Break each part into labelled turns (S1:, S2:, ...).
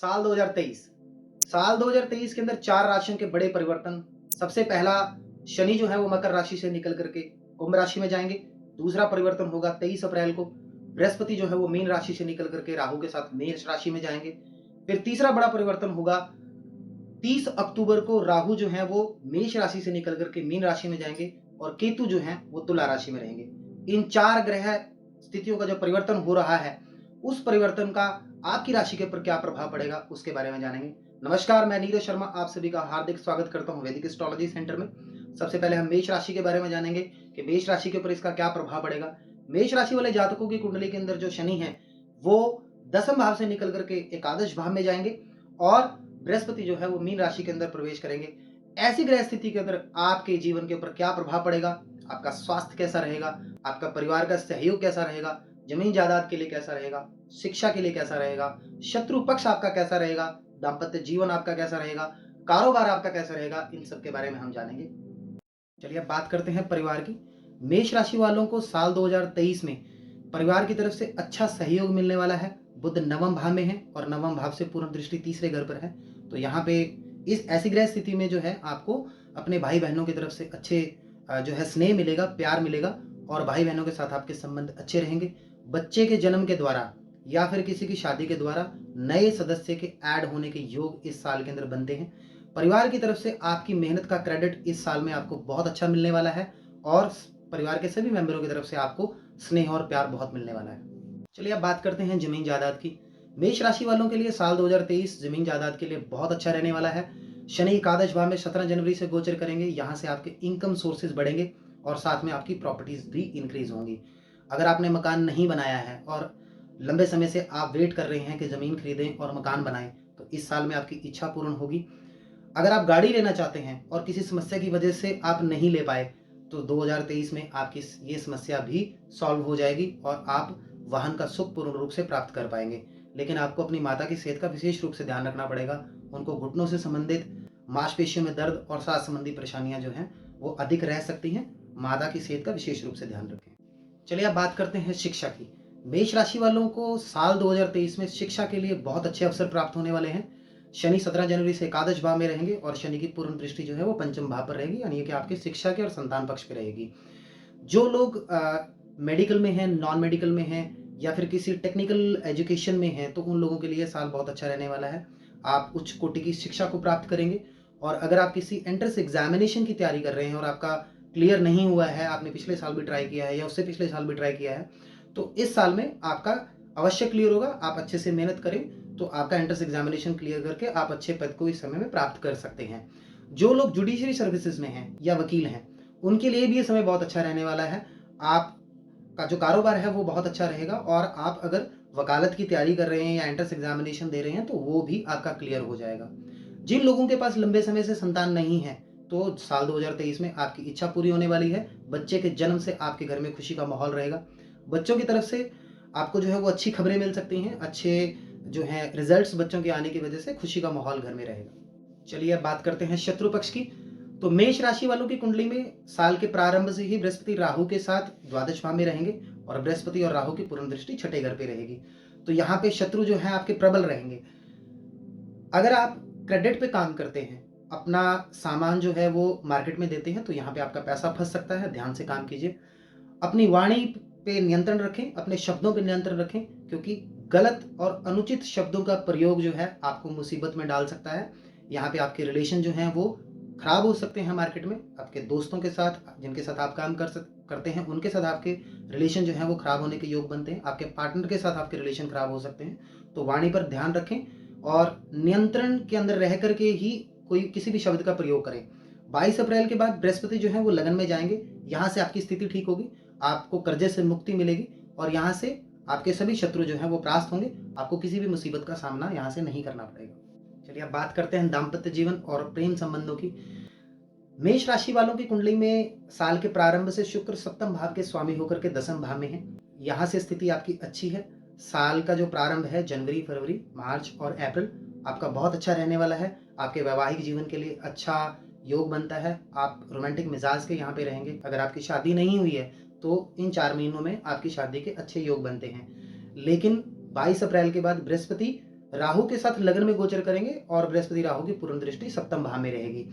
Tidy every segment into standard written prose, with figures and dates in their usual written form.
S1: साल 2023 साल 2023 के अंदर 4 राशियों के बड़े परिवर्तन। सबसे पहला, शनि जो है वो मकर राशि से निकल करके कुंभ राशि में जाएंगे। दूसरा परिवर्तन होगा 23 अप्रैल को, बृहस्पति जो है वो मीन राशि से निकल करके राहु के साथ मेष राशि में जाएंगे। फिर तीसरा बड़ा परिवर्तन होगा 30 अक्टूबर को, राहु जो है वो मेष राशि से निकल करके मीन राशि में जाएंगे और केतु जो है वो तुला राशि में रहेंगे। इन 4 ग्रह स्थितियों का जो परिवर्तन हो रहा है, उस परिवर्तन का आपकी राशि के ऊपर क्या प्रभाव पड़ेगा उसके बारे में जानेंगे। नमस्कार, मैं नीरज शर्मा आप सभी का हार्दिक स्वागत करता हूं वैदिक एस्ट्रोलॉजी सेंटर में। सबसे पहले हम मेष राशि के बारे में जानेंगे कि मेष राशि के ऊपर इसका क्या प्रभाव पड़ेगा। मेष राशि वाले जातकों की कुंडली के अंदर जो शनि है वो 10वें भाव से निकल करके एकादश भाव में जाएंगे और बृहस्पति जो है वो मीन राशि के अंदर प्रवेश करेंगे। ऐसी ग्रह स्थिति के अंदर आपके जीवन के ऊपर क्या प्रभाव पड़ेगा, आपका स्वास्थ्य कैसा रहेगा, आपका परिवार का सहयोग कैसा रहेगा, जमीन जायदाद के लिए कैसा रहेगा, शिक्षा के लिए कैसा रहेगा, शत्रु पक्ष आपका कैसा रहेगा, दाम्पत्य जीवन आपका कैसा रहेगा, कारोबार आपका कैसा रहेगा, इन सब के बारे में हम जानेंगे। चलिए अब बात करते हैं परिवार की। मेष राशि वालों को साल 2023 में परिवार की तरफ से अच्छा सहयोग मिलने वाला है। बुध 9वें भाव में है और 9वें भाव से पूर्ण दृष्टि तीसरे घर पर है। तो यहाँ पे इस ऐसी ग्रह स्थिति में जो है आपको अपने भाई बहनों की तरफ से अच्छे जो है स्नेह मिलेगा, प्यार मिलेगा और भाई बहनों के साथ आपके संबंध अच्छे रहेंगे। बच्चे के जन्म के द्वारा या फिर किसी की शादी के द्वारा नए सदस्य के ऐड होने के योग इस साल के अंदर बनते हैं। परिवार की तरफ से आपकी मेहनत का क्रेडिट इस साल में आपको बहुत अच्छा मिलने वाला है और परिवार के सभी मेंबरों की तरफ से आपको स्नेह और प्यार बहुत मिलने वाला है। चलिए अब बात करते हैं जमीन जायदाद की। मेष राशि वालों के लिए साल 2023 जमीन जायदाद के लिए बहुत अच्छा रहने वाला है। शनि एकादश भाव में 17 जनवरी से गोचर करेंगे। यहाँ से आपके इनकम सोर्सेज बढ़ेंगे और साथ में आपकी प्रॉपर्टीज भी इंक्रीज होंगी। अगर आपने मकान नहीं बनाया है और लंबे समय से आप वेट कर रहे हैं कि ज़मीन खरीदें और मकान बनाएं, तो इस साल में आपकी इच्छा पूर्ण होगी। अगर आप गाड़ी लेना चाहते हैं और किसी समस्या की वजह से आप नहीं ले पाए, तो 2023 में आपकी ये समस्या भी सॉल्व हो जाएगी और आप वाहन का सुख पूर्ण रूप से प्राप्त कर पाएंगे। लेकिन आपको अपनी माता की सेहत का विशेष रूप से ध्यान रखना पड़ेगा। उनको घुटनों से संबंधित, मांसपेशियों में दर्द और सांस संबंधी परेशानियां जो हैं वो अधिक रह सकती हैं। माता की सेहत का विशेष रूप से ध्यान रखें। चलिए अब बात करते हैं शिक्षा की। मेष राशि वालों को साल 2023 में शिक्षा के लिए बहुत अच्छे अवसर प्राप्त होने वाले हैं। शनि 17 जनवरी से एकादश भाव में रहेंगे और शनि की पूर्ण दृष्टि जो है वो पंचम भाव पर रहेगी, यानी कि आपकी शिक्षा के और संतान पक्ष पे रहेगी। जो लोग मेडिकल में हैं, नॉन मेडिकल में हैं या फिर किसी टेक्निकल एजुकेशन में हैं, तो उन लोगों के लिए साल बहुत अच्छा रहने वाला है। आप उच्च कोटि की शिक्षा को प्राप्त करेंगे और अगर आप किसी एंट्रेंस एग्जामिनेशन की तैयारी कर रहे हैं और आपका क्लियर नहीं हुआ है, आपने पिछले साल भी ट्राई किया है या उससे पिछले साल भी ट्राई किया है, तो इस साल में आपका अवश्य क्लियर होगा। आप अच्छे से मेहनत करें तो आपका एंट्रेंस एग्जामिनेशन क्लियर करके आप अच्छे पद को इस समय में प्राप्त कर सकते हैं। जो लोग जुडिशरी सर्विसेज में हैं या वकील हैं, उनके लिए भी ये समय बहुत अच्छा रहने वाला है। आपका जो कारोबार है वो बहुत अच्छा रहेगा और आप अगर वकालत की तैयारी कर रहे हैं या एंट्रेंस एग्जामिनेशन दे रहे हैं तो वो भी आपका क्लियर हो जाएगा। जिन लोगों के पास लंबे समय से संतान नहीं है, तो साल 2023 में आपकी इच्छा पूरी होने वाली है। बच्चे के जन्म से आपके घर में खुशी का माहौल रहेगा। बच्चों की तरफ से आपको जो है वो अच्छी खबरें मिल सकती हैं। अच्छे जो हैं रिजल्ट्स बच्चों के आने की वजह से खुशी का माहौल घर में रहेगा। चलिए अब बात करते हैं शत्रु पक्ष की। तो मेष राशि वालों की कुंडली में साल के प्रारंभ से ही बृहस्पति राहु के साथ द्वादश भाव में रहेंगे और बृहस्पति और राहु की पूर्ण दृष्टि छठे घर पे रहेगी। तो यहाँ पे शत्रु जो है आपके प्रबल रहेंगे। अगर आप क्रेडिट पे काम करते हैं, अपना सामान जो है वो मार्केट में देते हैं, तो यहाँ पे आपका पैसा फंस सकता है। ध्यान से काम कीजिए। अपनी वाणी पे नियंत्रण रखें, अपने शब्दों पे नियंत्रण रखें, क्योंकि गलत और अनुचित शब्दों का प्रयोग जो है आपको मुसीबत में डाल सकता है। यहाँ पे आपके रिलेशन जो हैं वो खराब हो सकते हैं मार्केट में। आपके दोस्तों के साथ, जिनके साथ आप काम करते हैं, उनके साथ आपके रिलेशन जो है वो खराब होने के योग बनते हैं। आपके पार्टनर के साथ आपके रिलेशन खराब हो सकते हैं। तो वाणी पर ध्यान रखें और नियंत्रण के अंदर रह करके ही कोई किसी भी शब्द का प्रयोग करें। 22 अप्रैल के बाद बृहस्पति जो है वो लगन में जाएंगे। यहाँ से आपकी स्थिति ठीक होगी, आपको कर्जे से मुक्ति मिलेगी और यहाँ से आपके सभी शत्रु जो हैं वो परास्त होंगे। आपको किसी भी मुसीबत का सामना यहाँ से नहीं करना पड़ेगा। चलिए अब बात करते हैं दाम्पत्य जीवन और प्रेम संबंधों की। मेष राशि वालों की कुंडली में साल के प्रारंभ से शुक्र सप्तम भाव के स्वामी होकर के दसम भाव में है। यहाँ से स्थिति आपकी अच्छी है। साल का जो प्रारंभ है जनवरी, फरवरी, मार्च और अप्रैल आपका बहुत अच्छा रहने वाला है। आपके वैवाहिक जीवन के लिए अच्छा योग बनता है। आप रोमांटिक मिजाज के यहाँ पे रहेंगे। अगर आपकी शादी नहीं हुई है तो इन 4 महीनों में आपकी शादी के अच्छे योग बनते हैं। लेकिन 22 अप्रैल के बाद बृहस्पति राहु के साथ लग्न में गोचर करेंगे और बृहस्पति राहु की पूर्ण दृष्टि सप्तम भाव में रहेगी।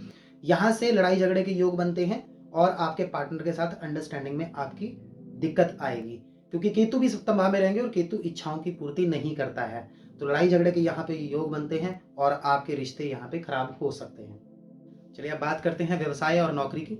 S1: यहाँ से लड़ाई झगड़े के योग बनते हैं और आपके पार्टनर के साथ अंडरस्टैंडिंग में आपकी दिक्कत आएगी, क्योंकि केतु भी सप्तम भाव में रहेंगे और केतु इच्छाओं की पूर्ति नहीं करता है। तो लड़ाई झगड़े के यहाँ पे योग बनते हैं और आपके रिश्ते यहाँ पे खराब हो सकते हैं। चलिए अब बात करते हैं व्यवसाय और नौकरी की।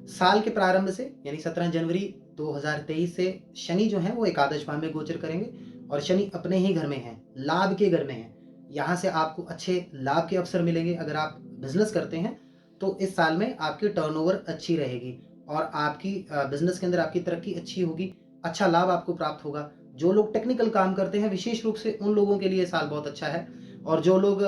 S1: साल के प्रारंभ से यानी 17 जनवरी 2023 से शनि जो है वो एकादश भाव में गोचर करेंगे और शनि अपने ही घर में है, लाभ के घर में है। यहाँ से आपको अच्छे लाभ के अवसर मिलेंगे। अगर आप बिजनेस करते हैं तो इस साल में आपकी टर्नओवर अच्छी रहेगी और आपकी बिजनेस के अंदर आपकी तरक्की अच्छी होगी, अच्छा लाभ आपको प्राप्त होगा। जो लोग टेक्निकल काम करते हैं विशेष रूप से उन लोगों के लिए साल बहुत अच्छा है, और जो लोग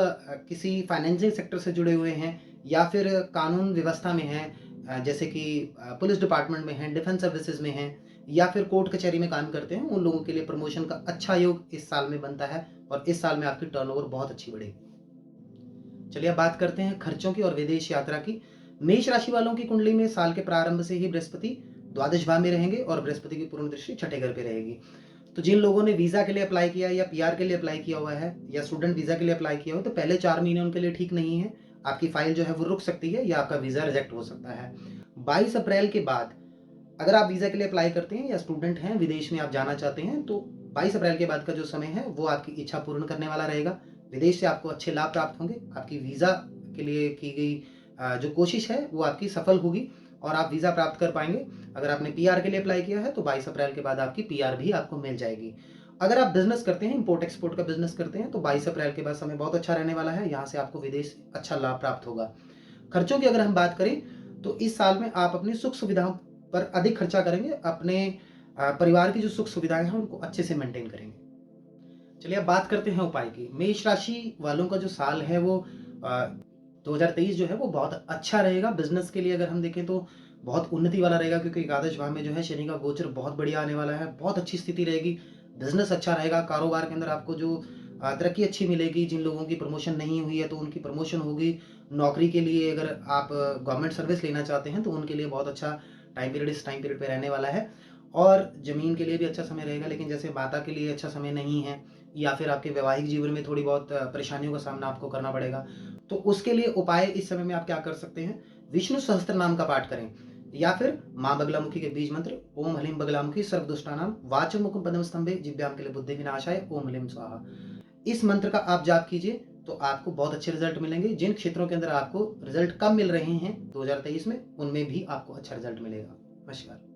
S1: किसी फाइनेंसिंग सेक्टर से जुड़े हुए हैं या फिर कानून व्यवस्था में हैं, जैसे कि पुलिस डिपार्टमेंट में हैं, डिफेंस सर्विसेज में हैं या फिर कोर्ट कचहरी में काम करते हैं, उन लोगों के लिए प्रमोशन का अच्छा योग इस साल में बनता है और इस साल में आपकी टर्नओवर बहुत अच्छी बढ़ेगी। चलिए अब बात करते हैं खर्चों की और विदेश यात्रा की। मेष राशि वालों की कुंडली में साल के प्रारंभ से ही बृहस्पति द्वादश भाव में रहेंगे और बृहस्पति की पूर्ण दृष्टि छठे घर पे रहेगी। तो जिन लोगों ने वीजा के लिए अप्लाई किया या पीआर के लिए अप्लाई किया हुआ है या स्टूडेंट वीजा के लिए अप्लाई किया हो, तो पहले 4 महीने उनके लिए ठीक नहीं है। आपकी फाइल जो है वो रुक सकती है या आपका वीजा रिजेक्ट हो सकता है। 22 अप्रैल के बाद अगर आप वीजा के लिए अप्लाई करते हैं या स्टूडेंट हैं, विदेश में आप जाना चाहते हैं, तो 22 अप्रैल के बाद का जो समय है वो आपकी इच्छा पूर्ण करने वाला रहेगा। विदेश से आपको अच्छे लाभ प्राप्त होंगे। आपकी वीजा के लिए की गई जो कोशिश है वो आपकी सफल होगी और आप वीजा प्राप्त कर पाएंगे। अगर आपने पीआर के लिए अप्लाई किया है तो 22 अप्रैल के बाद आपकी पीआर भी आपको मिल जाएगी। अगर आप बिजनेस करते हैं, इंपोर्ट एक्सपोर्ट का बिजनेस करते हैं, तो 22 अप्रैल के बाद समय बहुत अच्छा रहने वाला है। यहाँ से आपको विदेश अच्छा लाभ प्राप्त होगा। खर्चों की अगर हम बात करें तो इस साल में आप अपनी सुख सुविधाओं पर अधिक खर्चा करेंगे। अपने परिवार की जो सुख सुविधाएं हैं उनको अच्छे से मेंटेन करेंगे। चलिए अब बात करते हैं उपाय की। मेष राशि वालों का जो साल है वो 2023 जो है वो बहुत अच्छा रहेगा। बिजनेस के लिए अगर हम देखें तो बहुत उन्नति वाला रहेगा, क्योंकि एकादश भाव में जो है शनि का गोचर बहुत बढ़िया आने वाला है। बहुत अच्छी स्थिति रहेगी, बिजनेस अच्छा रहेगा। कारोबार के अंदर आपको जो तरक्की अच्छी मिलेगी। जिन लोगों की प्रमोशन नहीं हुई है तो उनकी प्रमोशन होगी। नौकरी के लिए अगर आप गवर्नमेंट सर्विस लेना चाहते हैं तो उनके लिए बहुत अच्छा टाइम पीरियड इस टाइम पीरियड पे रहने वाला है। और ज़मीन के लिए भी अच्छा समय रहेगा, लेकिन जैसे माता के लिए अच्छा समय नहीं है या फिर आपके वैवाहिक जीवन में थोड़ी बहुत परेशानियों का सामना आपको करना पड़ेगा। तो उसके लिए उपाय इस समय में आप क्या कर सकते हैं, विष्णु सहस्त्र नाम का पाठ करें या फिर माँ बगलामुखी के बीज मंत्र ओम हलीम बगलामुखी सर्वदुष्टानाम वाचम मुकुम पद्म स्तंभे जिभ्याम के लिए बुद्धि विनाशाय ओम हलीम स्वाहा। इस मंत्र का आप जाप कीजिए तो आपको बहुत अच्छे रिजल्ट मिलेंगे। जिन क्षेत्रों के अंदर आपको रिजल्ट कम मिल रहे हैं 2023 में, उनमें भी आपको अच्छा रिजल्ट मिलेगा। नमस्कार।